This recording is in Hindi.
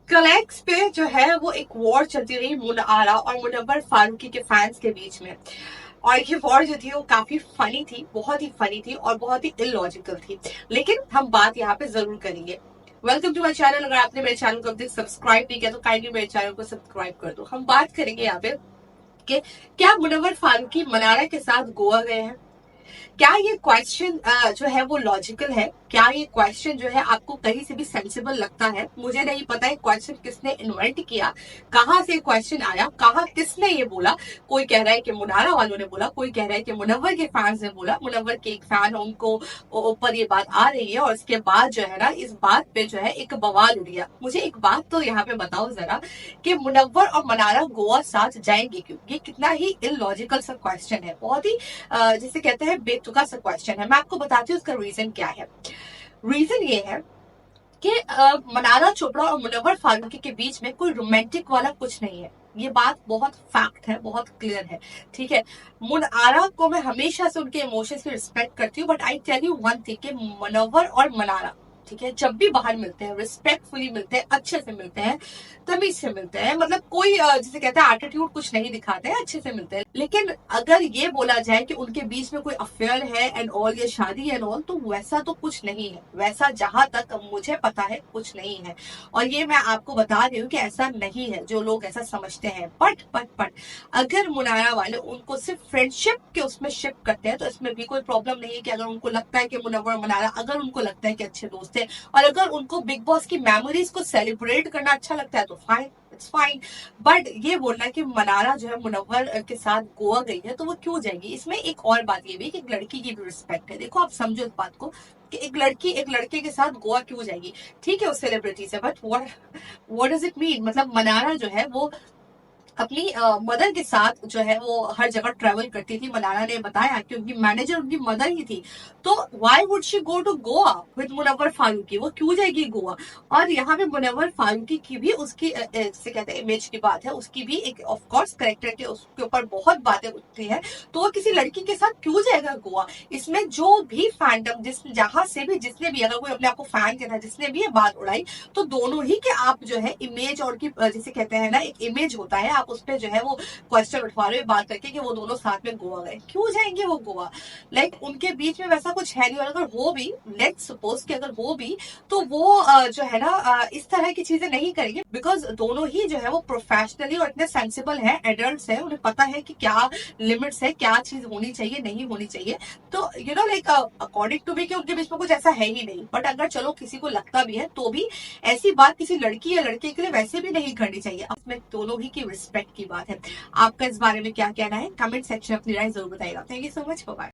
कलेक्स पे जो है वो एक वॉर चलती रही मुनआरा और मुनव्वर फारूकी के फैंस के बीच में। और ये वॉर जो थी वो काफी फनी थी, बहुत ही फनी थी और बहुत ही इलॉजिकल थी, लेकिन हम बात यहाँ पे जरूर करेंगे। Welcome to my channel. अगर आपने मेरे चैनल को अभी तक सब्सक्राइब नहीं किया तो काइंडली मेरे चैनल को सब्सक्राइब कर दो। हम बात करेंगे यहाँ पे कि क्या मुनव्वर फारूकी मनारा के साथ गोवा गए हैं। क्या ये क्वेश्चन जो है वो लॉजिकल है? क्या ये क्वेश्चन जो है आपको कहीं से भी सेंसिबल लगता है? मुझे नहीं पता है क्वेश्चन किसने इन्वेंट किया, कहाँ से क्वेश्चन आया, कहाँ किसने ये बोला। कोई कह रहा है कि मुनारा वालों ने बोला, कोई कह रहा है कि मुनव्वर के फैंस ने बोला, मुनव्वर के एक फैन उनको ऊपर ये बात आ रही है और इसके बाद जो है ना इस बात पे जो है एक बवाल उठ गया। मुझे एक बात तो यहाँ पे बताओ जरा कि मुनव्वर और मनारा गोवा साथ जाएंगे क्यों? ये कितना ही इलॉजिकल सा क्वेश्चन है, बहुत ही जिसे कहते हैं बेतुका सा क्वेश्चन है। मैं आपको बताती हूँ उसका रीजन क्या है। रीजन ये है कि मनारा चोपड़ा और मुनव्वर फारूकी के बीच में कोई रोमांटिक वाला कुछ नहीं है। ये बात बहुत फैक्ट है, बहुत क्लियर है, ठीक है। मुनआरा को मैं हमेशा से उनके इमोशंस की रिस्पेक्ट करती हूँ, but I tell you one thing कि मुनव्वर और मनारा, ठीक है, जब भी बाहर मिलते हैं रिस्पेक्टफुली मिलते हैं, अच्छे से मिलते हैं, तमीज से मिलते हैं, मतलब कोई जिसे कहते हैं एटीट्यूड कुछ नहीं दिखाते हैं, अच्छे से मिलते हैं। लेकिन अगर ये बोला जाए कि उनके बीच में कोई अफेयर है एंड ऑल, या शादी एंड ऑल, तो वैसा तो कुछ नहीं है। वैसा जहां तक मुझे पता है कुछ नहीं है, और ये मैं आपको बता रही हूँ कि ऐसा नहीं है जो लोग ऐसा समझते हैं। बट अगर मुनारा वाले उनको सिर्फ फ्रेंडशिप के उसमें शिप करते हैं तो इसमें भी कोई प्रॉब्लम नहीं है। कि अगर उनको लगता है कि मुनव्वर मनारा, अगर उनको लगता है कि अच्छे दोस्त है और अगर उनको बिग बॉस की मेमोरीज को सेलिब्रेट करना अच्छा लगता है तो फाइन, इट्स फाइन। बट ये बोलना कि मनारा जो है मुनव्वर के साथ गोवा गई है तो वो क्यों जाएगी, इसमें एक और बात ये भी कि एक लड़की की भी रिस्पेक्ट है। देखो आप समझो इस बात को कि एक लड़की एक लड़के के साथ गोवा क्यों जाएगी, ठीक है, उस सेलिब्रिटी से, but what does it mean? मतलब मनारा जो है वो अपनी मदर के साथ जो है वो हर जगह ट्रेवल करती थी। मनारा ने बताया कि उनकी मैनेजर उनकी मदर ही थी, तो why would she go to Goa with Munawar Faruqui? वो क्यों जाएगी गोवा? और यहाँ पे मुनव्वर फारूकी की भी उसकी से कहते हैं इमेज की बात है, उसकी भी एक ऑफ कोर्स कैरेक्टर के उसके ऊपर बहुत बातें उठती है, तो वो किसी लड़की के साथ क्यों जाएगा गोवा? इसमें जो भी फैंडम जिस जहां से भी जिसने भी, अगर कोई अपने आप को फैन कहता है, जिसने भी ये बात उड़ाई, तो दोनों ही के आप जो है इमेज और की जिसे कहते हैं ना एक इमेज होता है, आप उस पर जो है वो क्वेश्चन उठवा रहे हो बात करके कि वो दोनों साथ में गोवा गए। क्यों जाएंगे वो गोवा? लाइक उनके बीच में वैसा कुछ है नहीं, और अगर वो भी, लेट्स सपोज कि अगर वो भी, तो वो जो है ना इस तरह की चीजें नहीं करेंगे, बिकॉज दोनों ही जो है वो प्रोफेशनली और इतने सेंसिबल है, एडल्ट्स है, उन्हें पता है कि क्या लिमिट्स है, क्या चीज होनी चाहिए, नहीं होनी चाहिए। तो you know like according to me कि उनके बीच में कुछ ऐसा है ही नहीं। बट अगर चलो किसी को लगता भी है तो भी ऐसी बात किसी लड़की या लड़के के लिए वैसे भी नहीं करनी चाहिए। इसमें दोनों ही की रिस्पेक्ट की बात है। आपका इस बारे में क्या कहना है? कमेंट सेक्शन में अपनी राय जरूर बताइएगा। Thank you so much, bye.